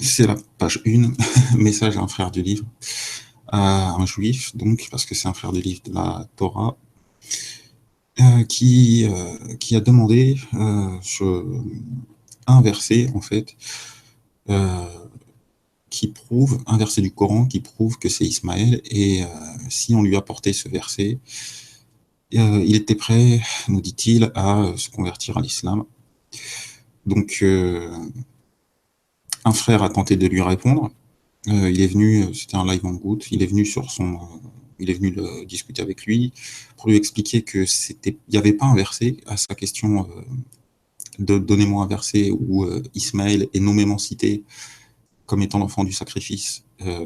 C'est la page 1, message à un frère du livre, à un juif, donc, parce que c'est un frère du livre de la Torah, qui a demandé un verset, en fait, euh, un verset du Coran qui prouve que c'est Ismaël, et si on lui apportait ce verset, il était prêt, nous dit-il, à se convertir à l'islam. Donc, un frère a tenté de lui répondre. Il est venu, c'était un live en goutte, il est venu discuter avec lui pour lui expliquer que il n'y avait pas un verset à sa question de donnez-moi un verset où Ismaël est nommément cité comme étant l'enfant du sacrifice.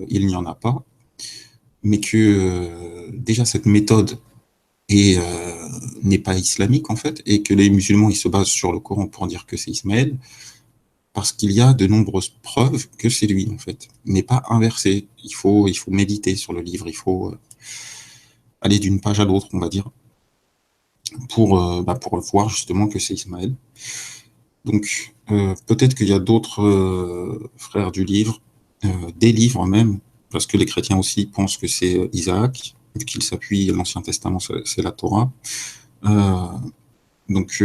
Il n'y en a pas, mais que déjà cette méthode n'est pas islamique en fait, et que les musulmans ils se basent sur le Coran pour dire que c'est Ismaël, parce qu'il y a de nombreuses preuves que c'est lui, en fait, mais pas inversé. Il faut méditer sur le livre, il faut aller d'une page à l'autre, on va dire, pour voir justement que c'est Ismaël. Donc, peut-être qu'il y a d'autres frères du livre, des livres même, parce que les chrétiens aussi pensent que c'est Isaac, vu qu'il s'appuie, l'Ancien Testament, c'est la Torah. Euh, donc,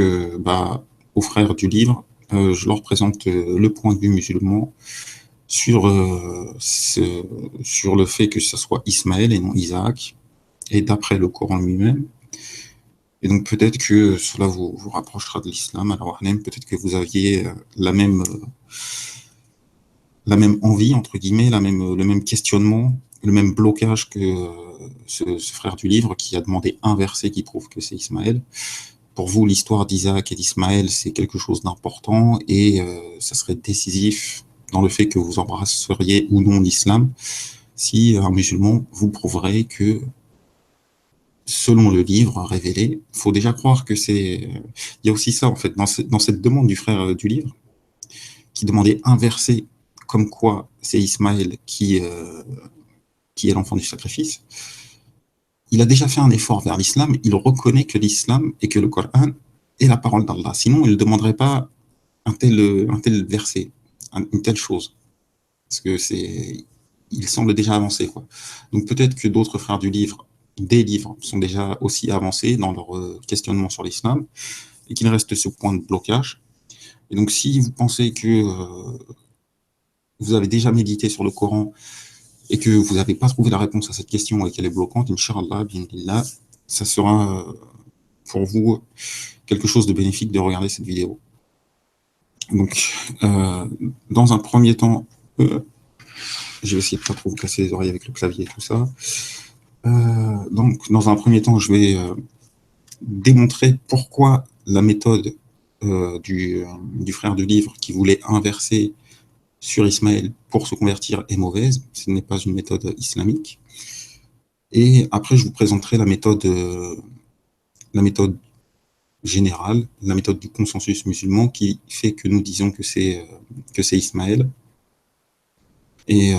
aux frères du livre, je leur présente le point de vue musulman sur, sur le fait que ce soit Ismaël et non Isaac, et d'après le Coran lui-même. Et donc peut-être que cela vous rapprochera de l'islam. Alors peut-être que vous aviez la même envie, entre guillemets, le même questionnement, le même blocage que ce frère du livre qui a demandé un verset qui prouve que c'est Ismaël. Pour vous, l'histoire d'Isaac et d'Ismaël, c'est quelque chose d'important et ça serait décisif dans le fait que vous embrasseriez ou non l'islam si un musulman vous prouverait que, selon le livre révélé, il faut déjà croire que c'est... Il y a aussi ça, en fait, dans cette demande du frère du livre, qui demandait un verset comme quoi c'est Ismaël qui est l'enfant du sacrifice. Il a déjà fait un effort vers l'islam, il reconnaît que l'islam et que le Coran est la parole d'Allah. Sinon, il ne demanderait pas un tel verset, une telle chose. Parce que il semble déjà avancé, quoi. Donc peut-être que d'autres frères des livres, sont déjà aussi avancés dans leur questionnement sur l'islam, et qu'il reste ce point de blocage. Et donc si vous pensez que vous avez déjà médité sur le Coran, et que vous n'avez pas trouvé la réponse à cette question et qu'elle est bloquante, Inch'Allah, bi'inillah, ça sera pour vous quelque chose de bénéfique de regarder cette vidéo. Donc, dans un premier temps, je vais essayer de ne pas trop vous casser les oreilles avec le clavier et tout ça. Donc, dans un premier temps, je vais démontrer pourquoi la méthode du frère du livre qui voulait inverser sur Ismaël pour se convertir est mauvaise. Ce n'est pas une méthode islamique. Et après, je vous présenterai la méthode générale, la méthode du consensus musulman qui fait que nous disons que c'est Ismaël. Et,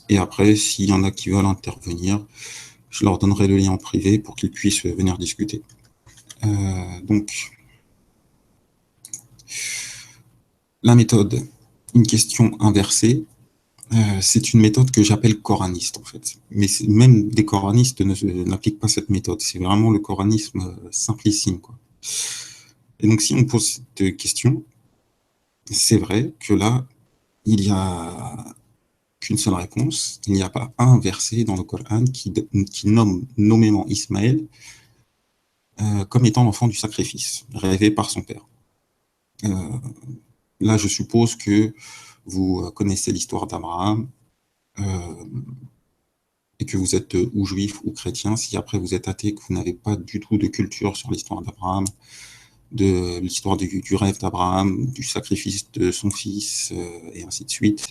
et après, s'il y en a qui veulent intervenir, je leur donnerai le lien en privé pour qu'ils puissent venir discuter. Donc, la méthode, une question inversée, c'est une méthode que j'appelle coraniste, en fait. Mais même des coranistes n'appliquent pas cette méthode. C'est vraiment le coranisme simplissime, quoi. Et donc, si on pose cette question, c'est vrai que là, il n'y a qu'une seule réponse. Il n'y a pas un verset dans le Coran qui nomme nommément Ismaël comme étant l'enfant du sacrifice, rêvé par son père. Là, je suppose que vous connaissez l'histoire d'Abraham et que vous êtes ou juif ou chrétien. Si après vous êtes athée, que vous n'avez pas du tout de culture sur l'histoire d'Abraham, de l'histoire du rêve d'Abraham, du sacrifice de son fils, et ainsi de suite,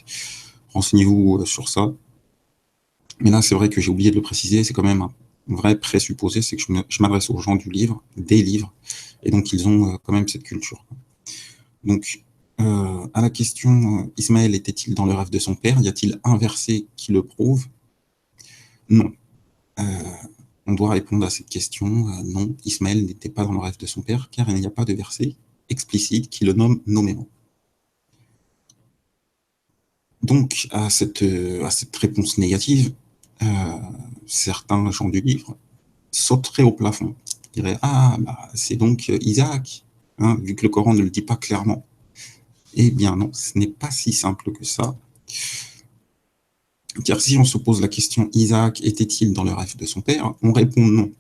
renseignez-vous sur ça. Mais là, c'est vrai que j'ai oublié de le préciser, c'est quand même un vrai présupposé, c'est que je m'adresse aux gens du livre, des livres, et donc ils ont quand même cette culture. Donc, à la question, Ismaël était-il dans le rêve de son père? Y a-t-il un verset qui le prouve? Non. On doit répondre à cette question, non, Ismaël n'était pas dans le rêve de son père, car il n'y a pas de verset explicite qui le nomme nommément. Donc, à cette réponse négative, euh, certains gens du livre sauteraient au plafond. Ils diraient, ah, bah, c'est donc Isaac, hein, vu que le Coran ne le dit pas clairement. Eh bien non, ce n'est pas si simple que ça. Car si on se pose la question, Isaac était-il dans le rêve de son père? On répond non.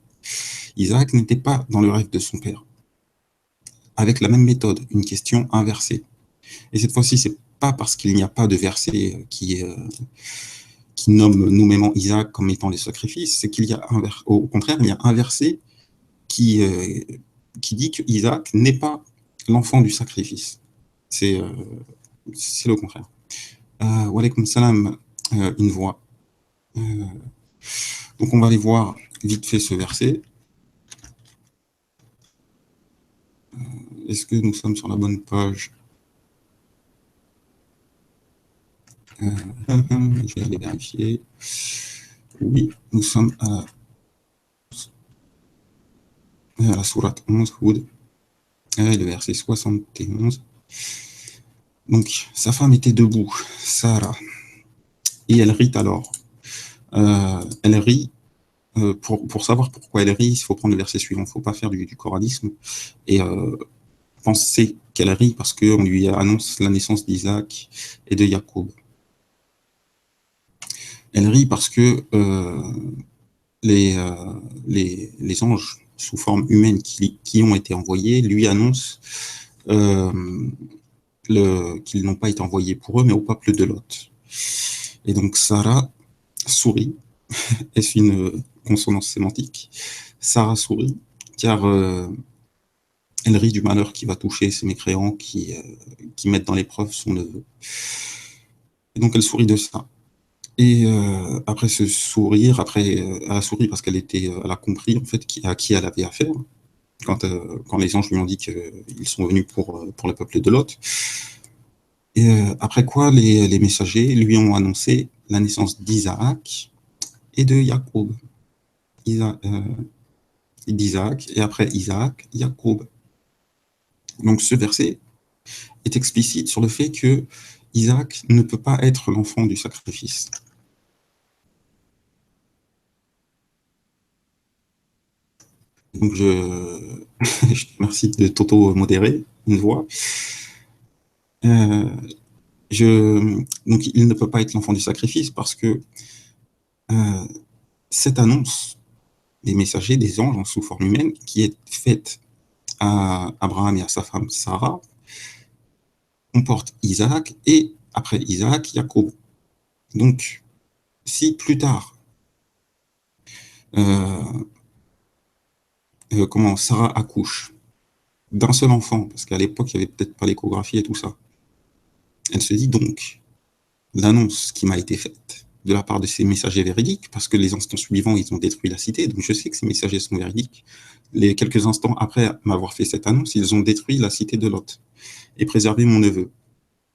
Isaac n'était pas dans le rêve de son père. Avec la même méthode, une question inversée. Et cette fois-ci, c'est pas parce qu'il n'y a pas de verset qui nomme nommément Isaac comme étant les sacrifices, c'est qu'il y a au contraire, il y a un verset qui, euh, qui dit que Isaac n'est pas l'enfant du sacrifice. C'est le contraire. Wa alaykoum salam, une voix. Euh, donc on va aller voir vite fait ce verset. Est-ce que nous sommes sur la bonne page? Je vais aller vérifier. Oui, nous sommes à la sourate 11, Hud, le verset 71. Donc, sa femme était debout, Sarah, et elle rit alors. Elle rit, pour savoir pourquoi elle rit, il faut prendre le verset suivant, il ne faut pas faire du coranisme, et penser qu'elle rit parce qu'on lui annonce la naissance d'Isaac et de Jacob. Elle rit parce que les anges sous forme humaine qui ont été envoyés lui annoncent qu'ils n'ont pas été envoyés pour eux, mais au peuple de Lot. Et donc Sarah sourit, est-ce une consonance sémantique? Sarah sourit, car elle rit du malheur qui va toucher ces mécréants qui mettent dans l'épreuve son neveu. Et donc elle sourit de ça. Et après ce sourire, elle a souri parce elle a compris en fait à qui elle avait affaire. Quand les anges lui ont dit qu'ils sont venus pour le peuple de Lot. Et après quoi, les messagers lui ont annoncé la naissance d'Isaac et de Jacob. D'Isaac, et après Isaac, Jacob. Donc ce verset est explicite sur le fait que Isaac ne peut pas être l'enfant du sacrifice. Donc je te remercie de t'auto-modérer une voix. Donc il ne peut pas être l'enfant du sacrifice parce que cette annonce des messagers, des anges sous forme humaine, qui est faite à Abraham et à sa femme Sarah, comporte Isaac et après Isaac, Jacob. Donc, si plus tard, comment Sarah accouche d'un seul enfant, parce qu'à l'époque, il n'y avait peut-être pas l'échographie et tout ça, elle se dit donc, l'annonce qui m'a été faite de la part de ces messagers véridiques, parce que les instants suivants, ils ont détruit la cité, donc je sais que ces messagers sont véridiques. Les quelques instants après m'avoir fait cette annonce, ils ont détruit la cité de Lot et préservé mon neveu.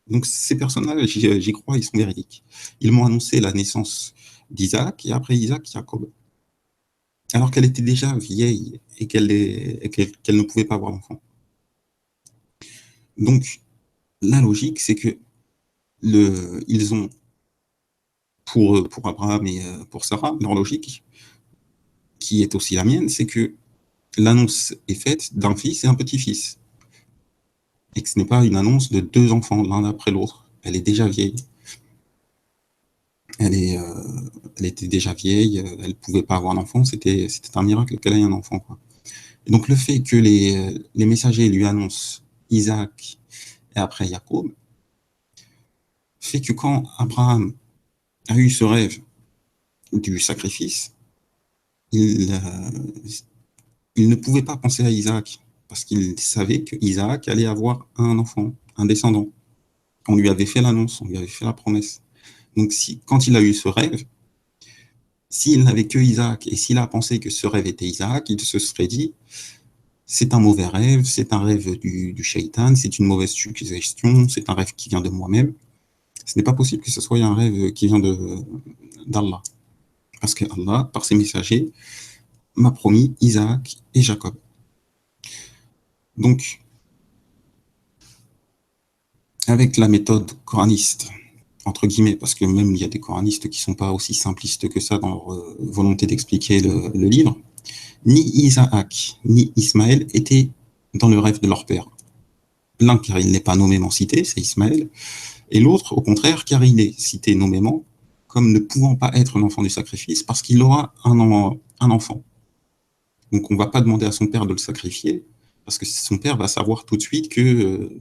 Donc ces personnages, j'y crois, ils sont véridiques. Ils m'ont annoncé la naissance d'Isaac et après Isaac, Jacob. Alors qu'elle était déjà vieille et qu'elle ne pouvait pas avoir d'enfant. Donc la logique, c'est que ils ont, pour Abraham et pour Sarah, leur logique, qui est aussi la mienne, c'est que l'annonce est faite d'un fils et un petit-fils. Et que ce n'est pas une annonce de deux enfants, l'un après l'autre. Elle est déjà vieille. Elle était déjà vieille, elle ne pouvait pas avoir d'enfant, c'était un miracle qu'elle ait un enfant, quoi. Et donc le fait que les messagers lui annoncent Isaac et après Jacob, fait que quand Abraham a eu ce rêve du sacrifice, il ne pouvait pas penser à Isaac, parce qu'il savait que Isaac allait avoir un enfant, un descendant. On lui avait fait l'annonce, on lui avait fait la promesse. Donc quand il a eu ce rêve, s'il n'avait que Isaac et s'il a pensé que ce rêve était Isaac, il se serait dit c'est un mauvais rêve, c'est un rêve du shaitan, c'est une mauvaise suggestion, c'est un rêve qui vient de moi-même. Ce n'est pas possible que ce soit un rêve qui vient d'Allah. Parce que Allah, par ses messagers, m'a promis Isaac et Jacob. Donc, avec la méthode coraniste, entre guillemets, parce que même il y a des coranistes qui ne sont pas aussi simplistes que ça dans leur volonté d'expliquer le livre, ni Isaac ni Ismaël étaient dans le rêve de leur père. L'un, car il n'est pas nommément cité, c'est Ismaël, et l'autre, au contraire, car il est cité nommément comme ne pouvant pas être l'enfant du sacrifice, parce qu'il aura un enfant. Donc on ne va pas demander à son père de le sacrifier, parce que son père va savoir tout de suite que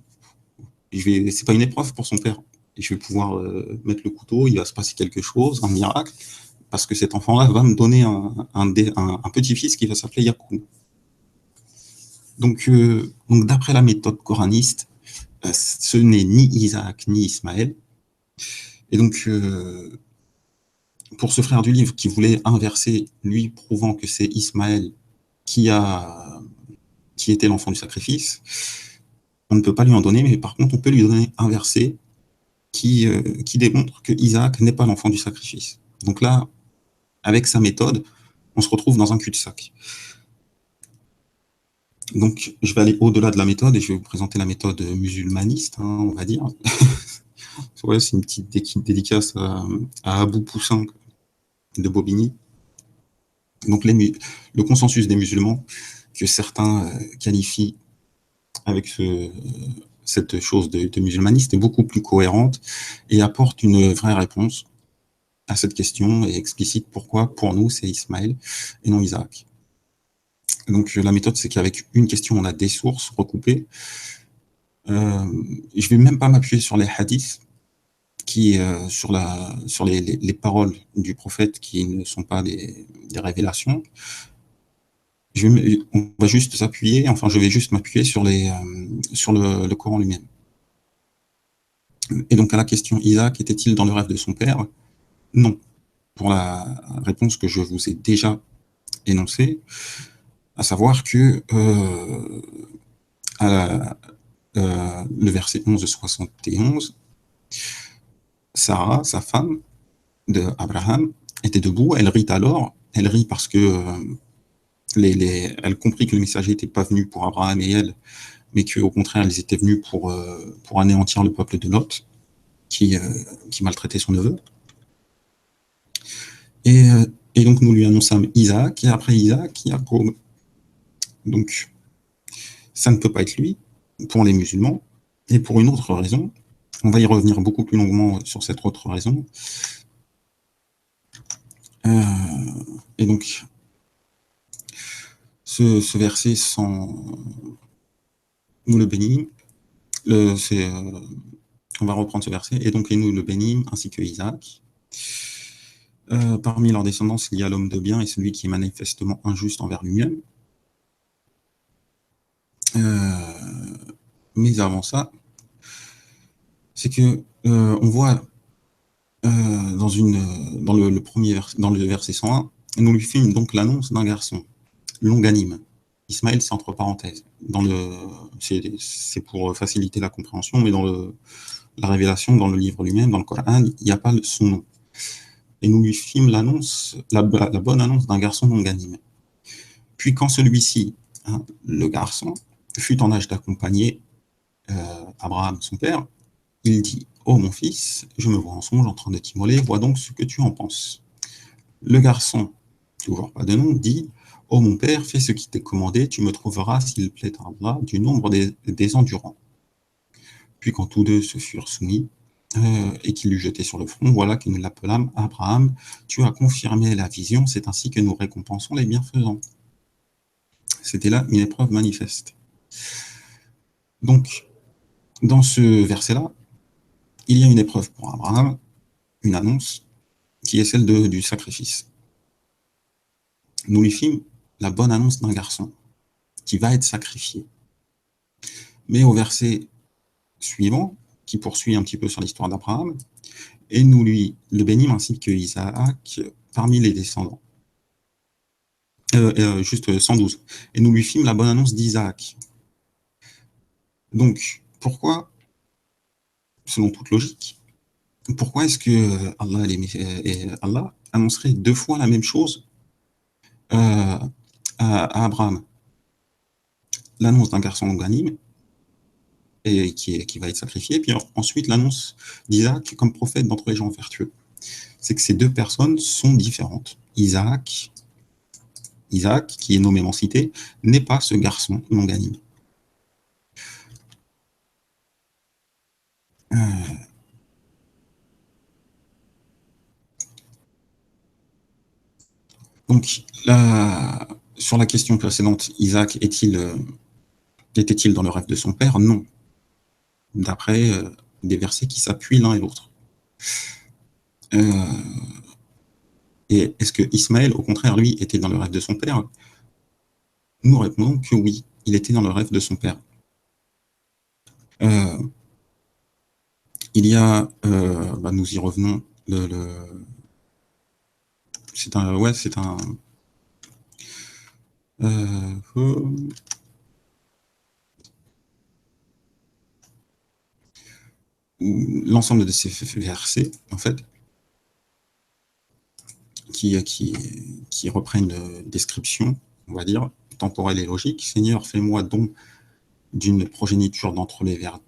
c'est pas une épreuve pour son père. Et je vais pouvoir mettre le couteau, il va se passer quelque chose, un miracle, parce que cet enfant-là va me donner un petit-fils qui va s'appeler Yacoub. Donc d'après la méthode coraniste, ce n'est ni Isaac ni Ismaël. Et donc, pour ce frère du livre qui voulait inverser, lui prouvant que c'est Ismaël qui était l'enfant du sacrifice, on ne peut pas lui en donner, mais par contre, on peut lui donner un verset qui démontre que Isaac n'est pas l'enfant du sacrifice. Donc là, avec sa méthode, on se retrouve dans un cul-de-sac. Donc, je vais aller au-delà de la méthode et je vais vous présenter la méthode musulmaniste, hein, on va dire. Ouais, c'est une petite dédicace à Abou Poussin de Bobigny. Donc, le consensus des musulmans, que certains qualifient avec cette chose de musulmaniste, est beaucoup plus cohérente et apporte une vraie réponse à cette question et explicite pourquoi, pour nous, c'est Ismaël et non Isaac. Donc, la méthode, c'est qu'avec une question, on a des sources recoupées. Je ne vais même pas m'appuyer sur les hadiths, sur les paroles du prophète qui ne sont pas des révélations. On va juste s'appuyer, enfin, je vais juste m'appuyer sur le Coran lui-même. Et donc, à la question, Isaac était-il dans le rêve de son père? Non. Pour la réponse que je vous ai déjà énoncée, à savoir que le verset 11 de 71, Sarah, sa femme de Abraham, était debout, elle rit alors, elle rit parce que elle comprit que le messager n'était pas venu pour Abraham et elle, mais qu'au contraire, ils étaient venus pour anéantir le peuple de Lot, qui maltraitait son neveu. Et donc, nous lui annonçâmes Isaac, et après Isaac, Jacob. Donc, ça ne peut pas être lui, pour les musulmans, et pour une autre raison. On va y revenir beaucoup plus longuement sur cette autre raison. Et donc, ce verset, nous le bénîmes, on va reprendre ce verset, et donc, et nous le bénîmes, ainsi que Isaac. Parmi leurs descendants, il y a l'homme de bien et celui qui est manifestement injuste envers lui-même. Mais avant ça, c'est que on voit dans le premier dans le verset 101, nous lui fîmes donc l'annonce d'un garçon, longanime. Ismaël, c'est entre parenthèses. C'est pour faciliter la compréhension, mais dans la révélation, dans le livre lui-même, dans le Coran, il n'y a pas son nom. Et nous lui fîmes l'annonce, la bonne annonce d'un garçon longanime. Puis quand celui-ci, hein, le garçon, fut en âge d'accompagner Abraham, son père, il dit « Oh mon fils, je me vois en songe en train de t'immoler, vois donc ce que tu en penses. » Le garçon, toujours pas de nom, dit « Oh mon père, fais ce qui t'est commandé, tu me trouveras, s'il plaît à Allah, du nombre des endurants. » Puis quand tous deux se furent soumis, et qu'il l'eut jeté sur le front, voilà que nous l'appelâmes Abraham, tu as confirmé la vision, c'est ainsi que nous récompensons les bienfaisants. C'était là une épreuve manifeste. Donc, dans ce verset-là, il y a une épreuve pour Abraham, une annonce, qui est celle du sacrifice. Nous lui fîmes la bonne annonce d'un garçon qui va être sacrifié. Mais au verset suivant, qui poursuit un petit peu sur l'histoire d'Abraham, et nous lui le bénîmes ainsi que Isaac parmi les descendants. Juste 112. Et nous lui fîmes la bonne annonce d'Isaac. Donc, pourquoi, selon toute logique, pourquoi est-ce que Allah annoncerait deux fois la même chose à Abraham? L'annonce d'un garçon longanime et qui va être sacrifié. Et puis ensuite, l'annonce d'Isaac comme prophète d'entre les gens vertueux. C'est que ces deux personnes sont différentes. Isaac, qui est nommément cité, n'est pas ce garçon longanime. Donc, sur la question précédente, Isaac était-il dans le rêve de son père? Non. D'après des versets qui s'appuient l'un et l'autre. Et est-ce que Ismaël, au contraire, lui, était dans le rêve de son père? Nous répondons que oui, il était dans le rêve de son père. Il y a, nous y revenons, c'est un, ouais, c'est un, l'ensemble de ces versets, en fait, qui reprennent une description, on va dire, temporelle et logique. Seigneur, fais-moi don d'une progéniture d'entre les vers.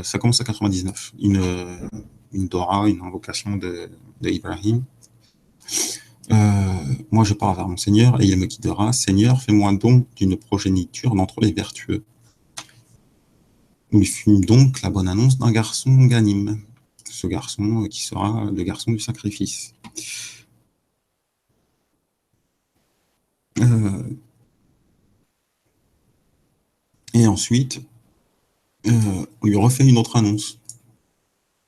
Ça commence à 99. Une Dora, une invocation de Ibrahim. Moi, je pars vers mon Seigneur et il me guidera. Seigneur, fais-moi don d'une progéniture d'entre les vertueux. Nous lui fûmes donc la bonne annonce d'un garçon Ganim, ce garçon qui sera le garçon du sacrifice. Et ensuite, on lui refait une autre annonce.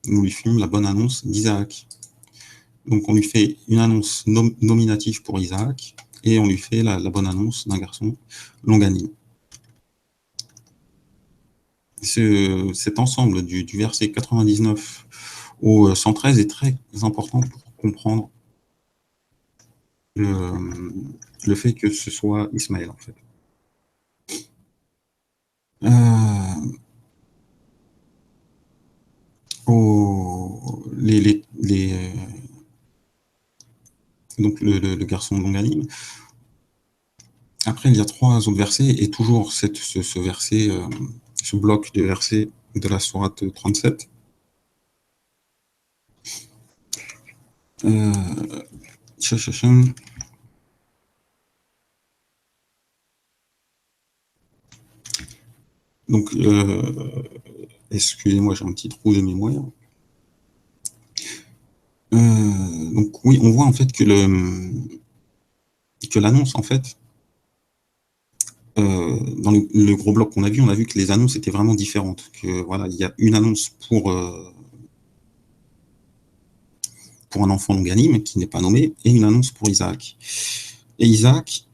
Nous lui fîmes la bonne annonce d'Isaac. Donc on lui fait une annonce nominative pour Isaac, et on lui fait la bonne annonce d'un garçon longanime. Cet ensemble du verset 99 au 113 est très important pour comprendre le fait que ce soit Ismaël, en fait. Donc le garçon longanime. Après, il y a trois autres versets, et toujours ce verset, ce bloc de versets de la sourate 37. Donc, excusez-moi, j'ai un petit trou de mémoire. Donc oui, on voit en fait que l'annonce, en fait, dans le gros bloc qu'on a vu, on a vu que les annonces étaient vraiment différentes. Que voilà, il y a une annonce pour un enfant longanime qui n'est pas nommé, et une annonce pour Isaac. Et Isaac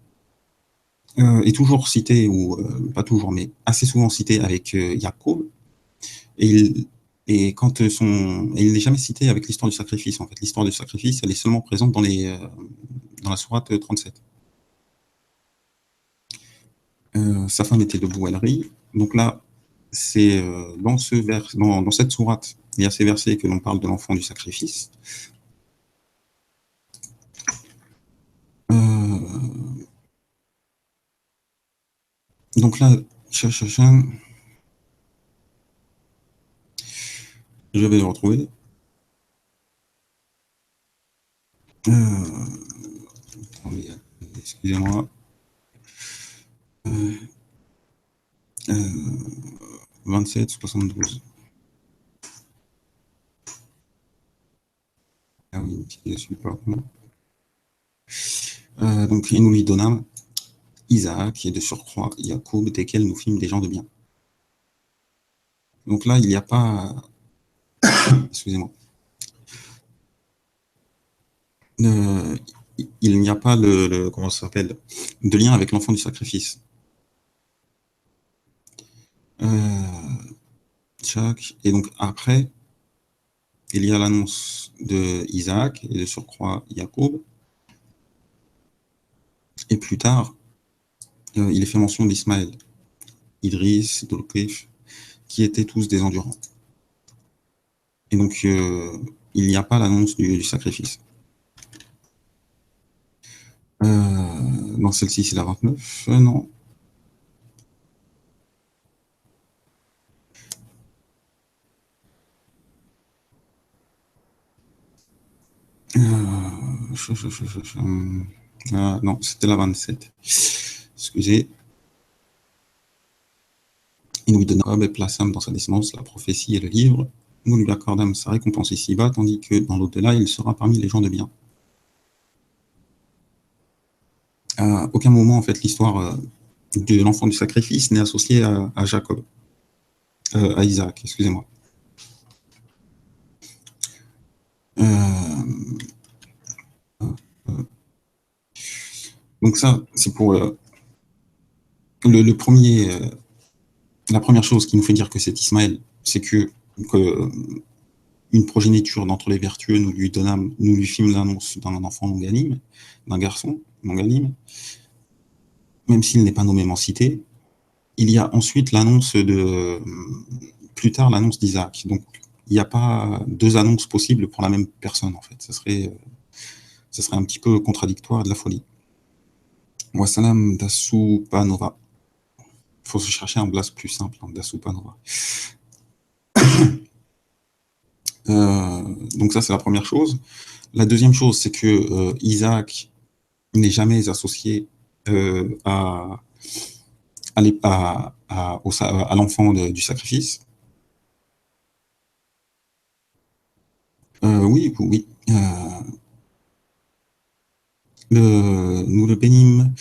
est toujours cité, ou pas toujours, mais assez souvent cité avec Jacob, et quand il n'est jamais cité avec l'histoire du sacrifice. En fait, l'histoire du sacrifice, elle est seulement présente dans la sourate 37. Sa femme était debout, elle rit. Donc là, c'est dans cette sourate, il y a ces versets que l'on parle de l'enfant du sacrifice. Donc là, je vais le retrouver. Excusez-moi. 27, 72. Ah oui, je suis pas. Donc, il nous lui donna Isaac, et de surcroît Jacob, desquels nous fîmes des gens de bien. Donc là, il n'y a pas. Excusez-moi. Il n'y a pas comment ça s'appelle, de lien avec l'enfant du sacrifice. Et donc après, il y a l'annonce de Isaac et de surcroît Jacob. Et plus tard, il est fait mention d'Ismaël, Idriss, Dolkif, qui étaient tous des endurants. Et donc, il n'y a pas l'annonce du sacrifice. Dans celle-ci, c'est la 29. Non. Non, c'était la 27. Excusez. Il nous donnera et plaçâmes dans sa descendance la prophétie et le livre. Nous lui accordâmes sa récompense ici-bas, tandis que dans l'au-delà, il sera parmi les gens de bien. À aucun moment, en fait, l'histoire de l'enfant du sacrifice n'est associée à Jacob, à Isaac, excusez-moi. Donc ça, c'est pour le premier, la première chose qui nous fait dire que c'est Ismaël, c'est que une progéniture d'entre les vertueux, nous lui fîmes l'annonce d'un enfant longanime, d'un garçon longanime, même s'il n'est pas nommément cité. Il y a ensuite l'annonce plus tard, l'annonce d'Isaac. Donc, il n'y a pas deux annonces possibles pour la même personne, en fait. Ça serait un petit peu contradictoire, de la folie. Wassalam Dasupanova. Il faut se chercher un blast plus simple, hein, Dasupanova. Donc ça, c'est la première chose. La deuxième chose, c'est que Isaac n'est jamais associé à l'enfant du sacrifice. Oui, oui. Nous le bénîmes.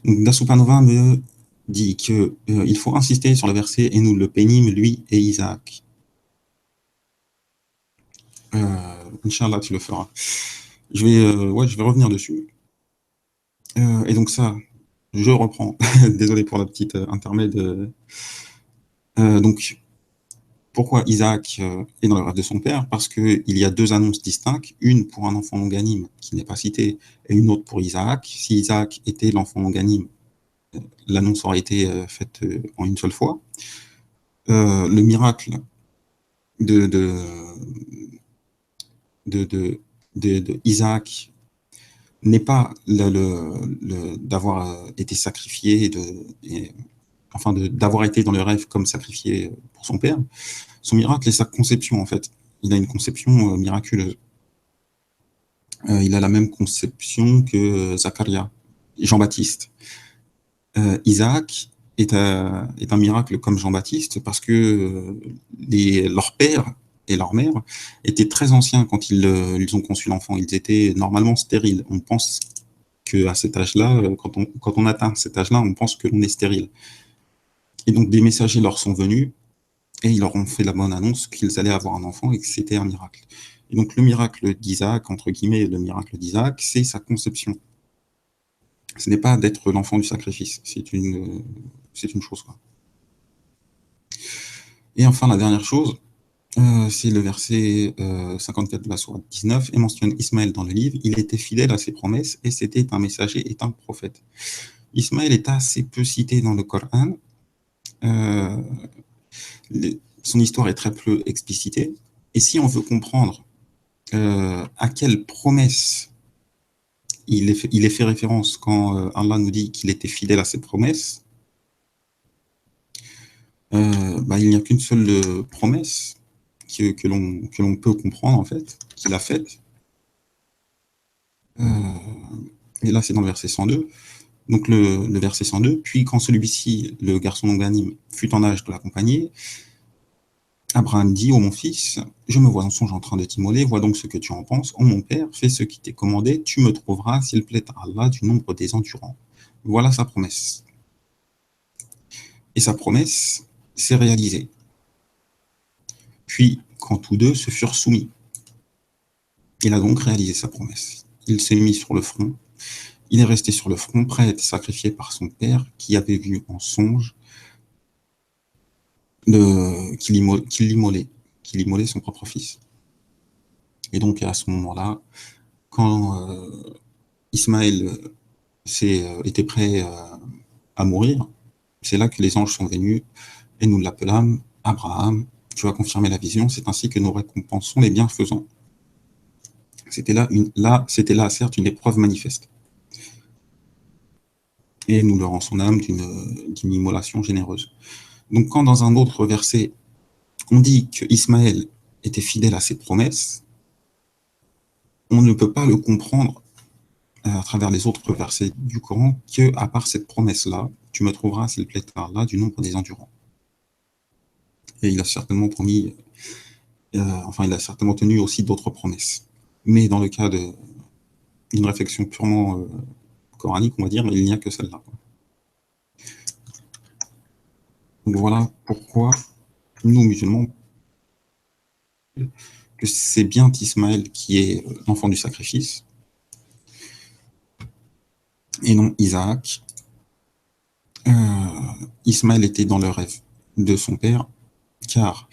Dasupanova me dit que il faut insister sur le verset et nous le bénîmes, lui et Isaac. Inch'Allah, tu le feras. Je vais revenir dessus. Et donc ça, je reprends. Désolé pour la petite intermède. Donc, pourquoi Isaac est dans le rêve de son père? Parce qu'il y a deux annonces distinctes, une pour un enfant longanime qui n'est pas cité, et une autre pour Isaac. Si Isaac était l'enfant longanime, l'annonce aurait été faite en une seule fois. Le miracle de Isaac n'est pas d'avoir été sacrifié, d'avoir été dans le rêve comme sacrifié pour son père. Son miracle est sa conception, en fait. Il a une conception miraculeuse. Il a la même conception que Zacharia, Jean-Baptiste. Isaac est un miracle comme Jean-Baptiste parce que leur père et leur mère étaient très anciens quand ils ont conçu l'enfant. Ils étaient normalement stériles. On pense qu'à cet âge-là, quand on atteint cet âge-là, on pense que l'on est stérile. Et donc des messagers leur sont venus et ils leur ont fait la bonne annonce qu'ils allaient avoir un enfant et que c'était un miracle. Et donc le miracle d'Isaac, entre guillemets, le miracle d'Isaac, c'est sa conception. Ce n'est pas d'être l'enfant du sacrifice, c'est une chose, quoi. Et enfin, la dernière chose, c'est le verset 54 de la sourate 19, et mentionne Ismaël dans le livre. Il était fidèle à ses promesses, et c'était un messager et un prophète. Ismaël est assez peu cité dans le Coran. Son histoire est très peu explicitée. Et si on veut comprendre à quelle promesse il est fait référence quand Allah nous dit qu'il était fidèle à ses promesses, il n'y a qu'une seule promesse que l'on peut comprendre, en fait, qu'il a faite. Et là, c'est dans le verset 102. Donc, le verset 102, puis quand celui-ci, le garçon longanime, fut en âge de l'accompagner, Abraham dit, ô mon fils, je me vois en songe en train de t'immoler, vois donc ce que tu en penses. Ô mon père, fais ce qui t'est commandé, tu me trouveras, s'il plaît à Allah, du nombre des endurants. Voilà sa promesse. Et sa promesse s'est réalisée. Puis, quand tous deux se furent soumis, il a donc réalisé sa promesse. Il s'est mis sur le front. Il est resté sur le front, prêt à être sacrifié par son père, qui avait vu en songe qu'il immolait son propre fils. Et donc, à ce moment-là, quand Ismaël était prêt à mourir, c'est là que les anges sont venus et nous l'appelâmes Abraham. Tu as confirmé la vision, c'est ainsi que nous récompensons les bienfaisants. C'était là, certes, une épreuve manifeste. Et nous leur rend son âme d'une immolation généreuse. Donc, quand dans un autre verset, on dit que Ismaël était fidèle à ses promesses, on ne peut pas le comprendre à travers les autres versets du Coran que, à part cette promesse-là, tu me trouveras, s'il plaît Allah, du nombre des endurants. Et il a certainement promis, enfin, il a certainement tenu aussi d'autres promesses. Mais dans le cas d'une réflexion purement coranique, on va dire, il n'y a que celle-là. Donc voilà pourquoi nous, musulmans, que c'est bien Ismaël qui est l'enfant du sacrifice, et non Isaac. Ismaël était dans le rêve de son père, car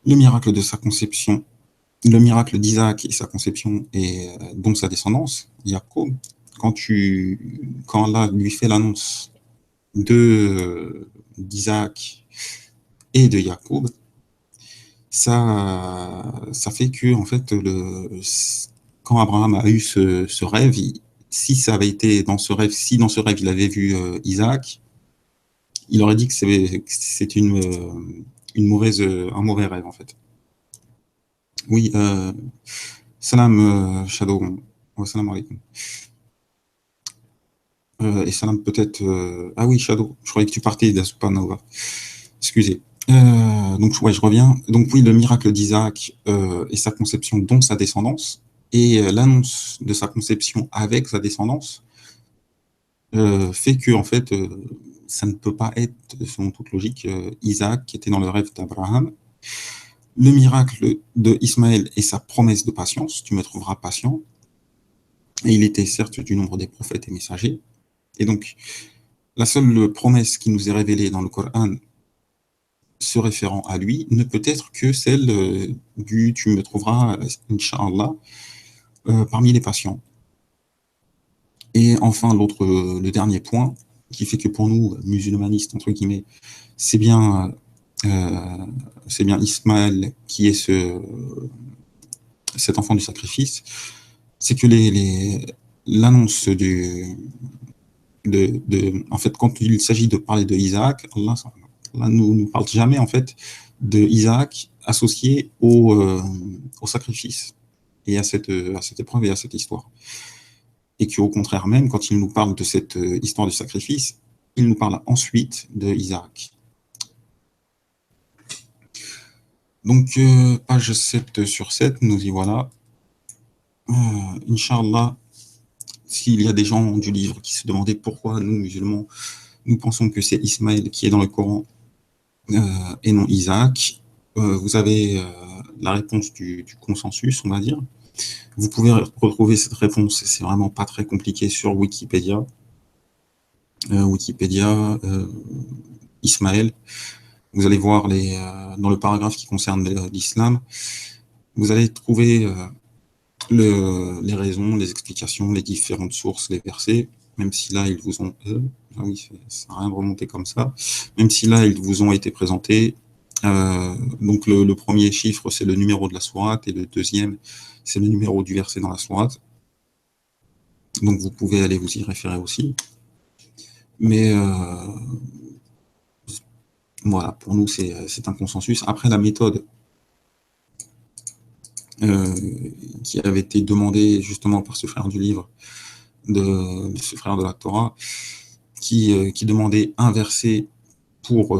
le miracle de sa conception, le miracle d'Isaac et sa conception, et donc sa descendance, Jacob, quand Allah lui fait l'annonce d'Isaac et de Jacob, ça fait que, en fait, quand Abraham a eu ce rêve, si ça avait été dans ce rêve, si dans ce rêve il avait vu Isaac, il aurait dit que c'est un mauvais rêve, en fait. Oui, salam Shadow, wa salam alaikum. Et salam peut-être. Ah oui, Shadow, je croyais que tu partais d'Asupanova. Excusez. Donc, ouais, je reviens. Donc, oui, le miracle d'Isaac et sa conception, dont sa descendance, et l'annonce de sa conception avec sa descendance, fait que, en fait, ça ne peut pas être, selon toute logique, Isaac qui était dans le rêve d'Abraham. Le miracle de Ismaël et sa promesse de patience, tu me trouveras patient. Et il était certes du nombre des prophètes et messagers. Et donc, la seule promesse qui nous est révélée dans le Coran se référant à lui ne peut être que celle du tu me trouveras, Inch'Allah, parmi les patients. Et enfin, le dernier point, qui fait que pour nous, musulmanistes, entre guillemets, c'est bien Ismaël qui est cet enfant du sacrifice, c'est que l'annonce en fait, quand il s'agit de parler de Isaac, Allah nous parle jamais, en fait, de Isaac associé au sacrifice et à cette épreuve et à cette histoire. Et qu'au contraire même, quand il nous parle de cette histoire du sacrifice, il nous parle ensuite de Isaac. Donc, page 7 sur 7, nous y voilà. Inch'Allah, s'il y a des gens du livre qui se demandaient pourquoi nous, musulmans, nous pensons que c'est Ismaël qui est dans le Coran et non Isaac, vous avez la réponse du consensus, on va dire. Vous pouvez retrouver cette réponse, c'est vraiment pas très compliqué, sur Wikipédia. Ismaël. Vous allez voir dans le paragraphe qui concerne l'islam, vous allez trouver les raisons, les explications, les différentes sources, les versets, même si là, ils vous ont... ah oui, ça n'a rien de remonter comme ça. Même si là, ils vous ont été présentés. Donc, le premier chiffre, c'est le numéro de la sourate, et le deuxième, c'est le numéro du verset dans la sourate. Donc, vous pouvez aller vous y référer aussi. Mais voilà, pour nous, c'est un consensus. Après, la méthode qui avait été demandée justement par ce frère du livre, de ce frère de la Torah, qui demandait un verset pour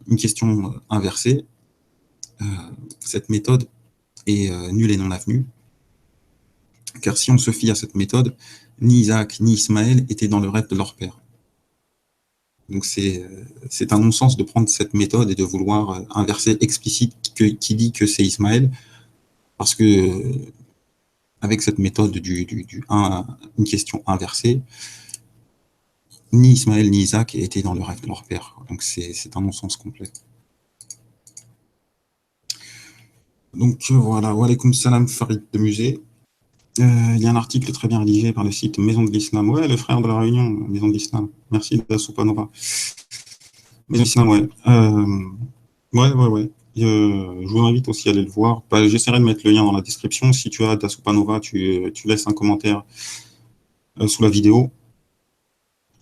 une question inversée, cette méthode est nulle et non avenue. Car si on se fie à cette méthode, ni Isaac ni Ismaël étaient dans le rêve de leur père. Donc c'est un non-sens de prendre cette méthode et de vouloir un verset explicite qui dit que c'est Ismaël, parce que avec cette méthode une question inversée, ni Ismaël ni Isaac étaient dans le rêve de leur père. Donc c'est un non-sens complet. Donc voilà, wa alaykoum salam Farid de Musée. Il y a un article très bien rédigé par le site Maison de l'Islam. Ouais, le frère de la Réunion, Maison de l'Islam. Merci de Soupanova. Maison de l'Islam, ouais. Ouais. Je vous invite aussi à aller le voir. J'essaierai de mettre le lien dans la description. Si tu as Dasupanova, tu laisses un commentaire sous la vidéo.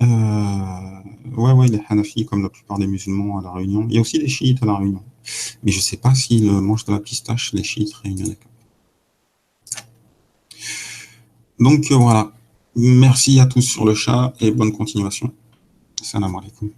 Ouais, les Hanafi, comme la plupart des musulmans à La Réunion. Il y a aussi des chiites à La Réunion. Mais je ne sais pas s'ils mangent de la pistache, les chiites réunionnais. Donc voilà. Merci à tous sur le chat et bonne continuation. Salam alaikum.